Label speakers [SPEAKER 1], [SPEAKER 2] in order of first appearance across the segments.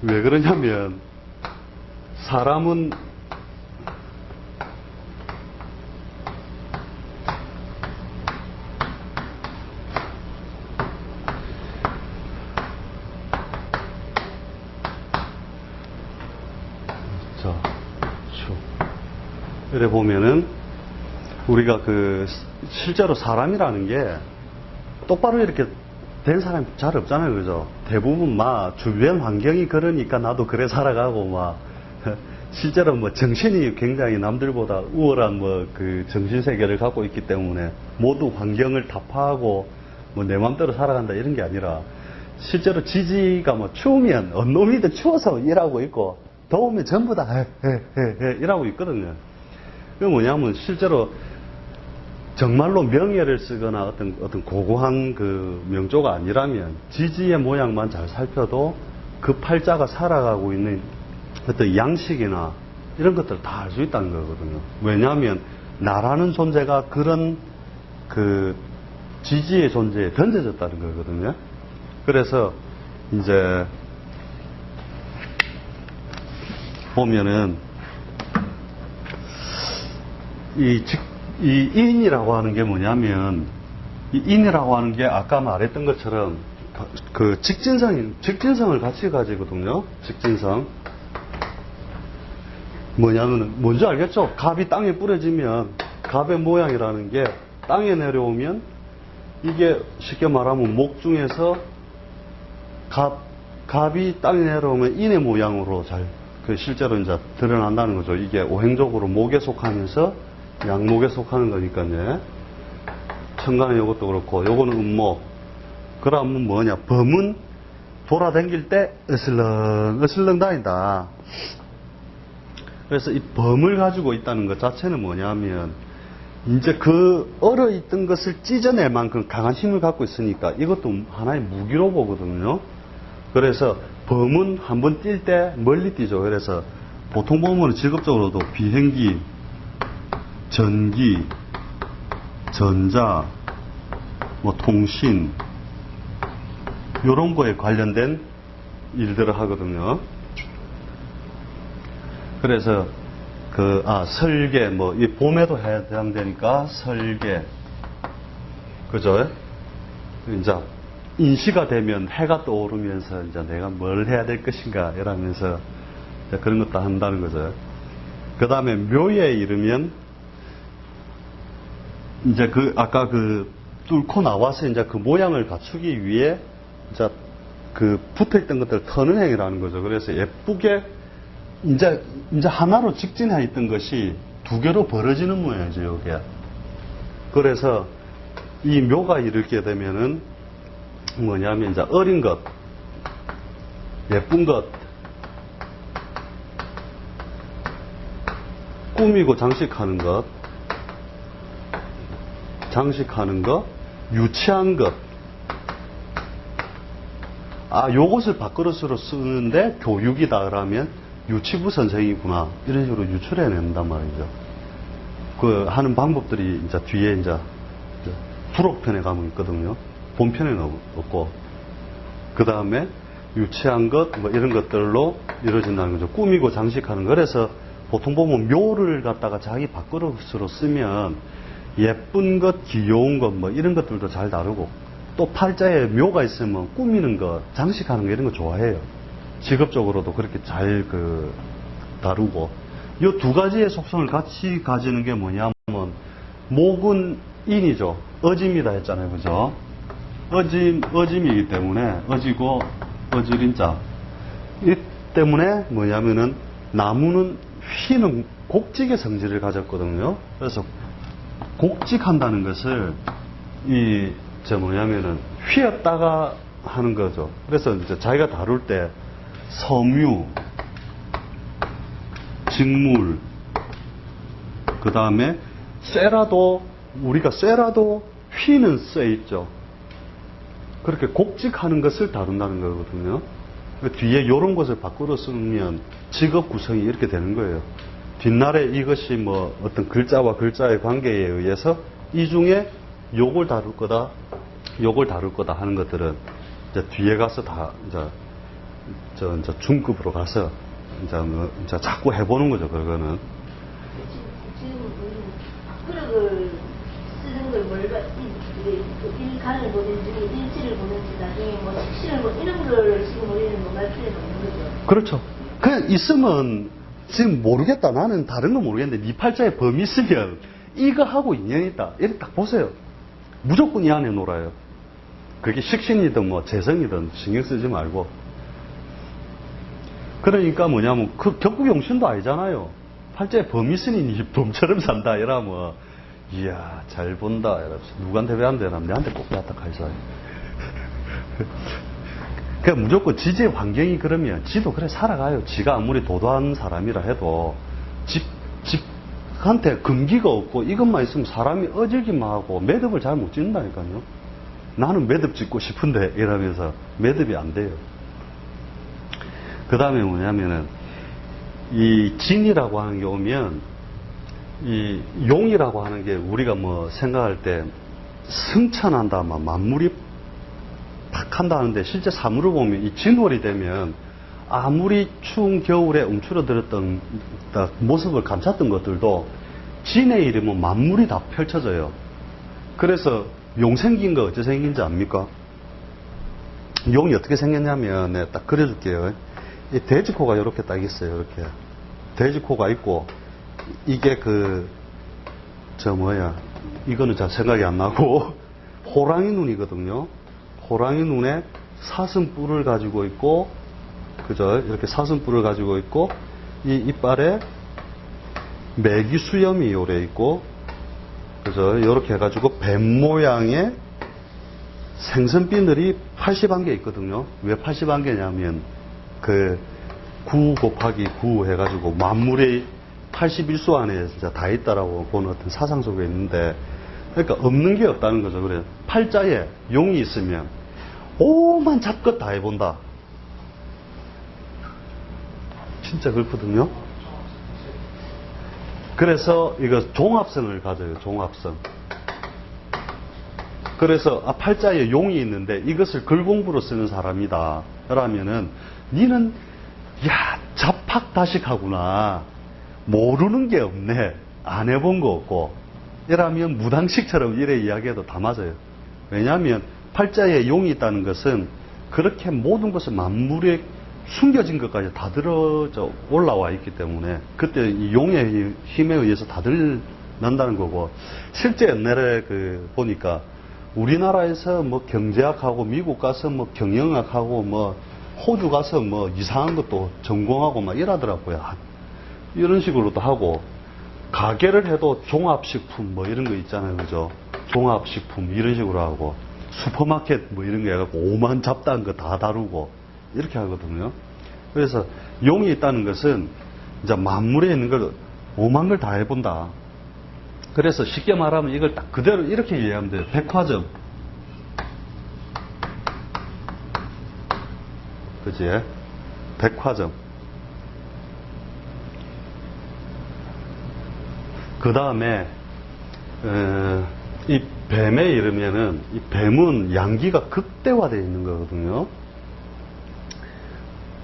[SPEAKER 1] 왜 그러냐면 사람은 이래 보면은 우리가 실제로 사람이라는 게 똑바로 이렇게 된 사람이 잘 없잖아요, 그죠? 대부분 주변 환경이 그러니까 나도 그래 살아가고 실제로 정신이 굉장히 남들보다 우월한 정신 세계를 갖고 있기 때문에 모두 환경을 타파하고 내 마음대로 살아간다 이런 게 아니라 실제로 지지가 추우면 언놈이든 추워서 일하고 있고 더우면 전부 다 일하고 있거든요. 그게 뭐냐면 실제로 정말로 명예를 쓰거나 어떤 고고한 명조가 아니라면 지지의 모양만 잘 살펴도 그 팔자가 살아가고 있는 어떤 양식이나 이런 것들을 다 알 수 있다는 거거든요. 왜냐하면 나라는 존재가 그런 지지의 존재에 던져졌다는 거거든요. 그래서 이제 보면은 이 인이라고 하는 게 뭐냐면, 이 인이라고 하는 게 아까 말했던 것처럼 직진성을 같이 가지거든요. 직진성. 뭐냐면, 뭔지 알겠죠? 갑이 땅에 뿌려지면, 갑의 모양이라는 게 땅에 내려오면, 이게 쉽게 말하면 목 중에서 갑이 땅에 내려오면 인의 모양으로 실제로 이제 드러난다는 거죠. 이게 오행적으로 목에 속하면서 양목에 속하는 거니까요. 천간에 이것도 그렇고, 요거는 음목. 그러면 뭐냐? 범은 돌아다닐 때 어슬렁 다닌다. 그래서 이 범을 가지고 있다는 것 자체는 뭐냐면, 이제 얼어있던 것을 찢어낼 만큼 강한 힘을 갖고 있으니까 이것도 하나의 무기로 보거든요. 그래서 범은 한번 뛸 때 멀리 뛰죠. 그래서 보통 보면 직업적으로도 비행기, 전기, 전자, 통신, 요런 거에 관련된 일들을 하거든요. 그래서 설계, 이 봄에도 해당되니까 설계. 그죠? 이제 인시가 되면 해가 떠오르면서 이제 내가 뭘 해야 될 것인가 이러면서 그런 것도 한다는 거죠. 그 다음에 묘에 이르면 이제 아까 뚫고 나와서 이제 그 모양을 갖추기 위해 이제 붙어있던 것들을 터는 행위라는 거죠. 그래서 예쁘게 이제 하나로 직진해 있던 것이 두 개로 벌어지는 모양이죠, 이게. 그래서 이 묘가 이르게 되면은 뭐냐면 이제 어린 것, 예쁜 것, 꾸미고 장식하는 것, 유치한 것. 요것을 밥그릇으로 쓰는데 교육이다 그러면 유치부 선생이구나. 이런 식으로 유출해낸단 말이죠. 하는 방법들이 이제 뒤에 이제 부록편에 가면 있거든요. 본편에는 없고. 그 다음에 유치한 것, 이런 것들로 이루어진다는 거죠. 꾸미고 장식하는 거. 그래서 보통 보면 묘를 갖다가 자기 밥그릇으로 쓰면 예쁜 것, 귀여운 것, 이런 것들도 잘 다루고, 또 팔자에 묘가 있으면 꾸미는 거, 장식하는 거 이런 거 좋아해요. 직업적으로도 그렇게 잘 다루고. 이 두 가지의 속성을 같이 가지는 게 뭐냐면, 목은 인이죠. 어짐이다 했잖아요. 그죠? 어짐이기 때문에, 어지고, 어지린자. 이 때문에 뭐냐면은, 나무는 휘는 곡직의 성질을 가졌거든요. 그래서 곡직한다는 것을 휘었다가 하는 거죠. 그래서 이제 자기가 다룰 때 섬유, 직물, 그 다음에 우리가 쇠라도 휘는 쇠 있죠. 그렇게 곡직하는 것을 다룬다는 거거든요. 뒤에 이런 것을 바꾸어 쓰면 직업 구성이 이렇게 되는 거예요. 뒷날에 이것이 어떤 글자와 글자의 관계에 의해서 이 중에 요걸 다룰 거다 하는 것들은 이제 뒤에 가서 다 이제 이제 중급으로 가서 이제 자꾸 해보는 거죠. 그거는.
[SPEAKER 2] 지금 학교를 쓰는 걸 일간을 보든지 일지를 보든지 나중에 뭐 식신을 뭐 이런 걸 지금 우리는 논할 필요는 없는 거죠.
[SPEAKER 1] 그렇죠. 그냥 있으면 지금 모르겠다. 나는 다른 건 모르겠는데 네 팔자에 범이 있으면 이거 하고 인연이 있다. 이렇게 딱 보세요. 무조건 이 안에 놀아요. 그게 식신이든 뭐 재성이든 신경 쓰지 말고. 그러니까 뭐냐면 그 격국용신도 아니잖아요. 팔자에 범이 있으니 네 범처럼 산다 이러면 이야 잘 본다 이러면서 누구한테 왜 안 되나 내한테 꼭 배웠다 가이사. 그러니까 무조건 지지의 환경이 그러면 지도 그래 살아가요. 지가 아무리 도도한 사람이라 해도 집한테 금기가 없고 이것만 있으면 사람이 어질기만 하고 매듭을 잘 못 짓는다니까요. 나는 매듭 짓고 싶은데 이러면서 매듭이 안 돼요. 그 다음에 뭐냐면은 이 진이라고 하는 게 오면 이 용이라고 하는 게 우리가 뭐 생각할 때 승천한다 막 만물이 탁 한다 하는데 실제 사물을 보면 이 진월이 되면 아무리 추운 겨울에 움츠러들었던 모습을 감췄던 것들도 진의 이름은 만물이 다 펼쳐져요. 그래서 용 생긴 거 어째 생긴지 압니까? 용이 어떻게 생겼냐면 내가 딱 그려줄게요. 이 돼지코가 이렇게 딱 있어요. 이렇게 돼지코가 있고 이게 이거는 잘 생각이 안 나고 호랑이 눈이거든요. 호랑이 눈에 사슴뿔을 가지고 있고, 그죠? 이렇게 사슴뿔을 가지고 있고, 이 이빨에 메기 수염이 요래 있고, 그죠? 이렇게 해가지고 뱀 모양의 생선비늘이 80한 개 있거든요. 왜 80한 개냐면, 9 곱하기 9 해가지고 만물의 81수 안에 진짜 다 있다라고 보는 어떤 사상 속에 있는데, 그러니까 없는 게 없다는 거죠. 그래 팔자에 용이 있으면 오만 잡것 다 해본다. 진짜 그렇거든요. 그래서 이거 종합성을 가져요. 종합성. 그래서 팔자에 용이 있는데 이것을 글공부로 쓰는 사람이다. 그러면은 니는 야 잡학다식하구나. 모르는 게 없네. 안 해본 거 없고. 이라면 무당식처럼 이래 이야기해도 다 맞아요. 왜냐하면 팔자에 용이 있다는 것은 그렇게 모든 것을 만물에 숨겨진 것까지 다 들어져 올라와 있기 때문에 그때 이 용의 힘에 의해서 다 드러난다는 거고, 실제 옛날에 보니까 우리나라에서 뭐 경제학하고 미국 가서 뭐 경영학하고 뭐 호주 가서 뭐 이상한 것도 전공하고 막 이러더라고요. 이런 식으로도 하고, 가게를 해도 종합식품 뭐 이런 거 있잖아요. 그죠? 종합식품 이런 식으로 하고, 슈퍼마켓 뭐 이런 거 해갖고 오만 잡다한 거 다 다루고 이렇게 하거든요. 그래서 용이 있다는 것은 이제 만물에 있는 걸 오만 걸 다 해본다. 그래서 쉽게 말하면 이걸 딱 그대로 이렇게 이해하면 돼요. 백화점. 그지? 백화점. 그 다음에 이 뱀에 이르면은 이 뱀은 양기가 극대화되어 있는 거거든요.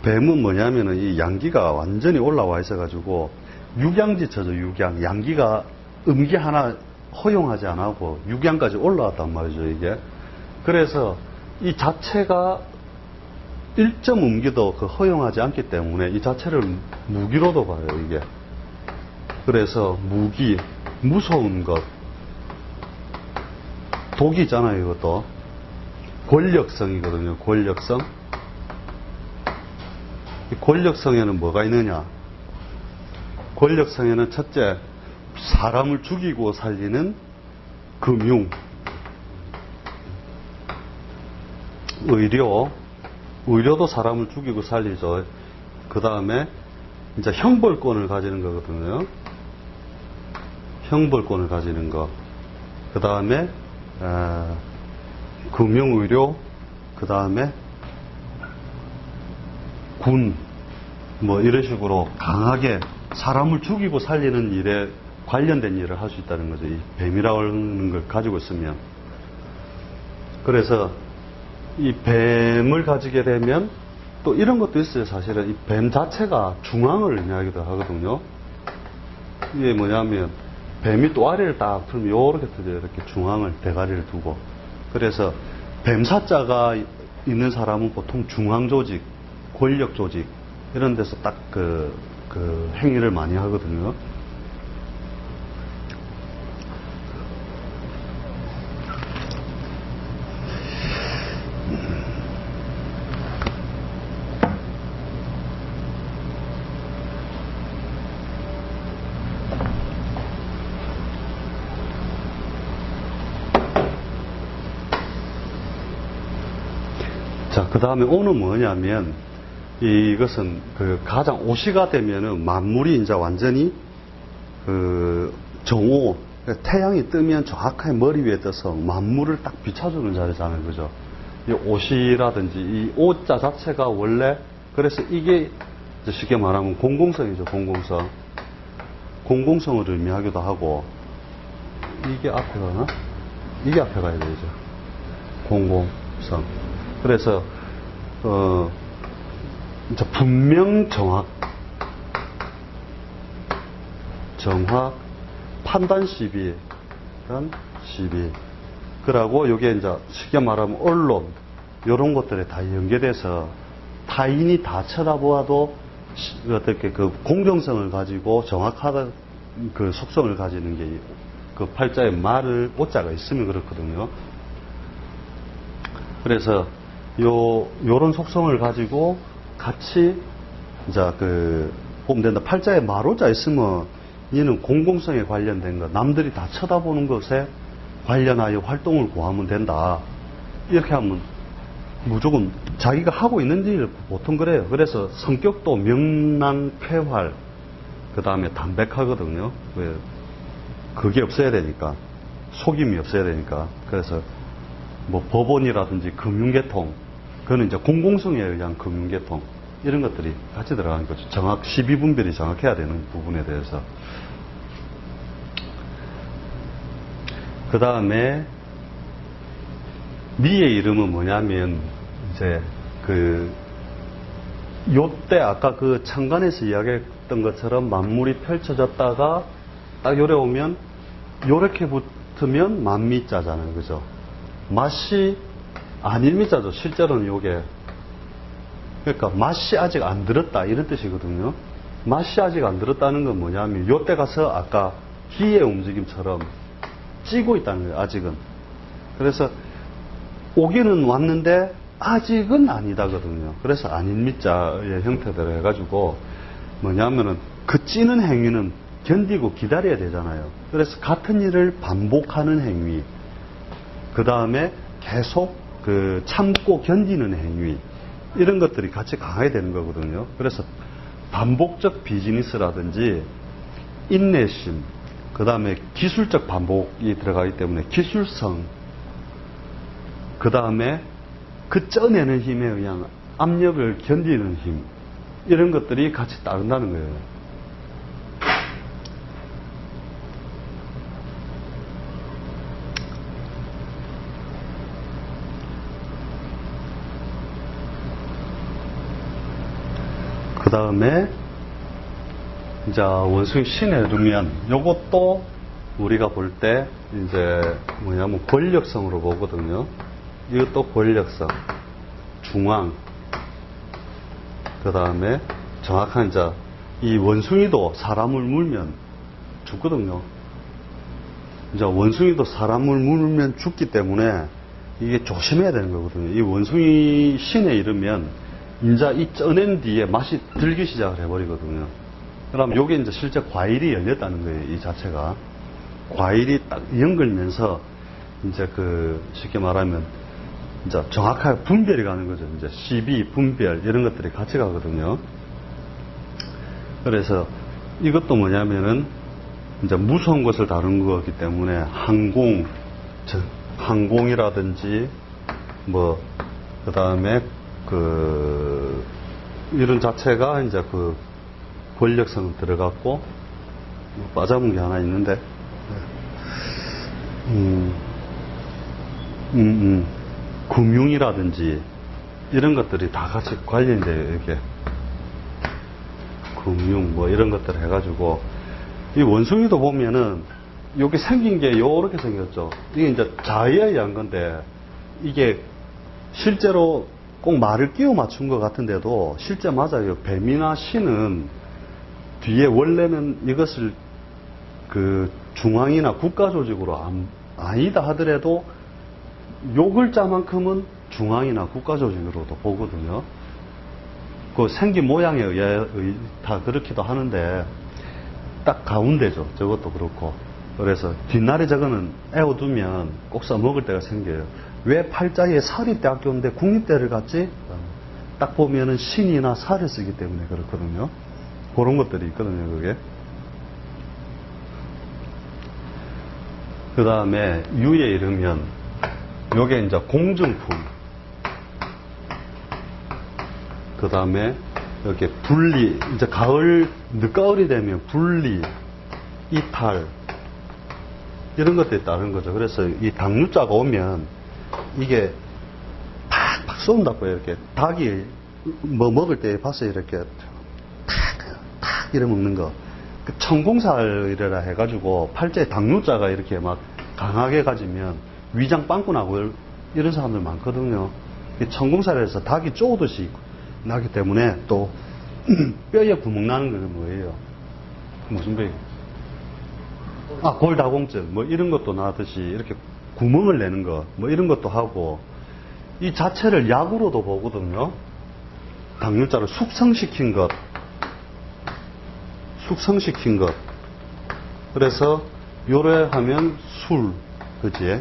[SPEAKER 1] 뱀은 뭐냐면은 이 양기가 완전히 올라와 있어가지고 육양지처죠. 육양. 양기가 음기 하나 허용하지 않고 육양까지 올라왔단 말이죠. 이게. 그래서 이 자체가 1.음기도 허용하지 않기 때문에 이 자체를 무기로도 봐요. 이게. 그래서 무기, 무서운 것, 독이 있잖아요. 이것도 권력성이거든요. 권력성. 이 권력성에는 뭐가 있느냐? 권력성에는 첫째, 사람을 죽이고 살리는 금융, 의료도 사람을 죽이고 살리죠. 그 다음에 이제 형벌권을 가지는 거거든요. 형벌권을 가지는 거. 그 다음에 금융의료, 그 다음에 군, 뭐 이런 식으로 강하게 사람을 죽이고 살리는 일에 관련된 일을 할 수 있다는 거죠. 이 뱀이라고 하는 걸 가지고 있으면. 그래서 이 뱀을 가지게 되면 또 이런 것도 있어요. 사실은 이 뱀 자체가 중앙을 의미하기도 하거든요. 이게 뭐냐면 뱀이 또아리를 딱 풀면 요렇게 뜨죠. 이렇게 중앙을 대가리를 두고. 그래서 뱀사자가 있는 사람은 보통 중앙 조직, 권력 조직 이런 데서 딱 그 행위를 많이 하거든요. 자, 그 다음에 오는 뭐냐면, 이것은 그 가장 오시가 되면은 만물이 이제 완전히 그 정오, 태양이 뜨면 정확하게 머리 위에 떠서 만물을 딱 비춰주는 자리잖아요. 그죠? 이 오시라든지 이 오자 자체가 원래, 그래서 이게 쉽게 말하면 공공성이죠. 공공성. 공공성을 의미하기도 하고, 이게 앞에 가나? 이게 앞에 가야 되죠. 공공성. 그래서 이제 분명 정확, 판단 시비, 그러고 여기에 이제 쉽게 말하면 언론 이런 것들에 다 연계돼서 타인이 다 쳐다보아도 어떻게 그 공정성을 가지고 정확하다 그 속성을 가지는 게 그 팔자에 말을 오자가 있으면 그렇거든요. 그래서 요런 속성을 가지고 같이, 이제 보면 된다. 팔자에 마로자 있으면, 얘는 공공성에 관련된 것, 남들이 다 쳐다보는 것에 관련하여 활동을 고하면 된다. 이렇게 하면 무조건 자기가 하고 있는 일을 보통 그래요. 그래서 성격도 명랑쾌활, 그 다음에 담백하거든요. 왜? 그게 없어야 되니까. 속임이 없어야 되니까. 그래서 뭐 법원이라든지 금융계통, 그거는 이제 공공성에 의한 금융계통, 이런 것들이 같이 들어가는 거죠. 시비분별이 정확해야 되는 부분에 대해서. 그 다음에 미의 이름은 뭐냐면, 이제 요때 아까 그 천간에서 이야기했던 것처럼 만물이 펼쳐졌다가 딱 요래 오면, 요렇게 붙으면 만미자잖아요. 그죠? 맛이 아닐미자죠. 실제로는 요게. 그러니까 맛이 아직 안 들었다 이런 뜻이거든요. 맛이 아직 안 들었다는 건 뭐냐면 요때 가서 아까 기의 움직임처럼 찌고 있다는 거예요. 아직은. 그래서 오기는 왔는데 아직은 아니다거든요. 그래서 아닐미자의 형태대로 해가지고 뭐냐면은 그 찌는 행위는 견디고 기다려야 되잖아요. 그래서 같은 일을 반복하는 행위, 그 다음에 계속 참고 견디는 행위, 이런 것들이 같이 강해야 되는 거거든요. 그래서 반복적 비즈니스라든지 인내심, 그 다음에 기술적 반복이 들어가기 때문에 기술성, 그 다음에 그 쪄내는 힘에 의한 압력을 견디는 힘, 이런 것들이 같이 따른다는 거예요. 그 다음에 이제 원숭이 신에 두면 요것도 우리가 볼 때 이제 뭐냐면 권력성으로 보거든요. 이것도 권력성, 중앙, 그 다음에 정확한 이제 이 원숭이도 사람을 물면 죽거든요. 이제 원숭이도 사람을 물면 죽기 때문에 이게 조심해야 되는 거거든요. 이 원숭이 신에 이르면 이제 이 쪄낸 뒤에 맛이 들기 시작을 해버리거든요. 그럼 요게 이제 실제 과일이 열렸다는 거예요. 이 자체가. 과일이 딱 연글면서 이제 쉽게 말하면 이제 정확하게 분별이 가는 거죠. 이제 시비, 분별, 이런 것들이 같이 가거든요. 그래서 이것도 뭐냐면은 이제 무서운 것을 다룬 거기 때문에 항공이라든지 그 다음에 이런 자체가 이제 권력성 들어갔고, 빠져본 게 하나 있는데, 금융이라든지 이런 것들이 다 같이 관련돼요. 이게 금융 뭐 이런 것들 해가지고 이 원숭이도 보면은 여기 생긴 게 요렇게 생겼죠. 이게 이제 자의에 의한 건데 이게 실제로 꼭 말을 끼워 맞춘 것 같은데도 실제 맞아요. 뱀이나 신은 뒤에 원래는 이것을 그 중앙이나 국가 조직으로 아니다 하더라도 요 글자만큼은 중앙이나 국가 조직으로도 보거든요. 그 생긴 모양에 의해 다 그렇기도 하는데 딱 가운데죠. 저것도 그렇고. 그래서 뒷날에 저거는 애워두면 꼭 써먹을 때가 생겨요. 왜 팔자에 살이 대학교인데 국립대를 갔지? 딱 보면은 신이나 살을 쓰기 때문에 그렇거든요. 그런 것들이 있거든요, 그게. 그 다음에 유에 이르면 요게 이제 공증품. 그 다음에 이렇게 분리, 이제 가을, 늦가을이 되면 분리, 이탈, 이런 것들이 따르는 거죠. 그래서 이 당류자가 오면 이게 팍팍 쏜다고요. 이렇게 닭이 뭐 먹을 때 봤어요. 이렇게 팍팍 이래 먹는 거. 그 천공살이라 해가지고 팔자에 당류자가 이렇게 막 강하게 가지면 위장 빵꾸 나고 이런 사람들 많거든요. 천공살에서 닭이 쪼듯이 나기 때문에 또 뼈에 구멍 나는 건 뭐예요? 무슨 뼈? 골다공증 뭐 이런 것도 나듯이 이렇게 구멍을 내는 거 뭐 이런 것도 하고 이 자체를 약으로도 보거든요. 당뇨자를 숙성시킨 것. 그래서 요래하면 술, 그지?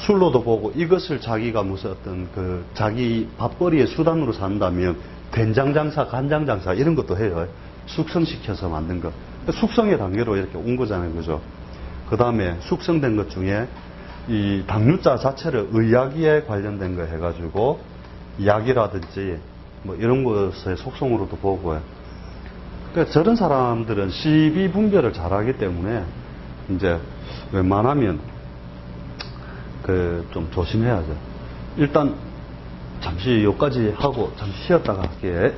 [SPEAKER 1] 술로도 보고 이것을 자기가 무슨 어떤 그 자기 밥벌이의 수단으로 산다면 된장 장사, 간장 장사 이런 것도 해요. 숙성시켜서 만든 거. 숙성의 단계로 이렇게 온 거잖아요, 그죠? 그 다음에 숙성된 것 중에 이 당류자 자체를 의약에 관련된 거 해가지고 약이라든지 뭐 이런 것의 속성으로도 보고요. 그러니까 저런 사람들은 시비 분별을 잘하기 때문에 이제 웬만하면 좀 조심해야죠. 일단 잠시 여기까지 하고 잠시 쉬었다가 할게요.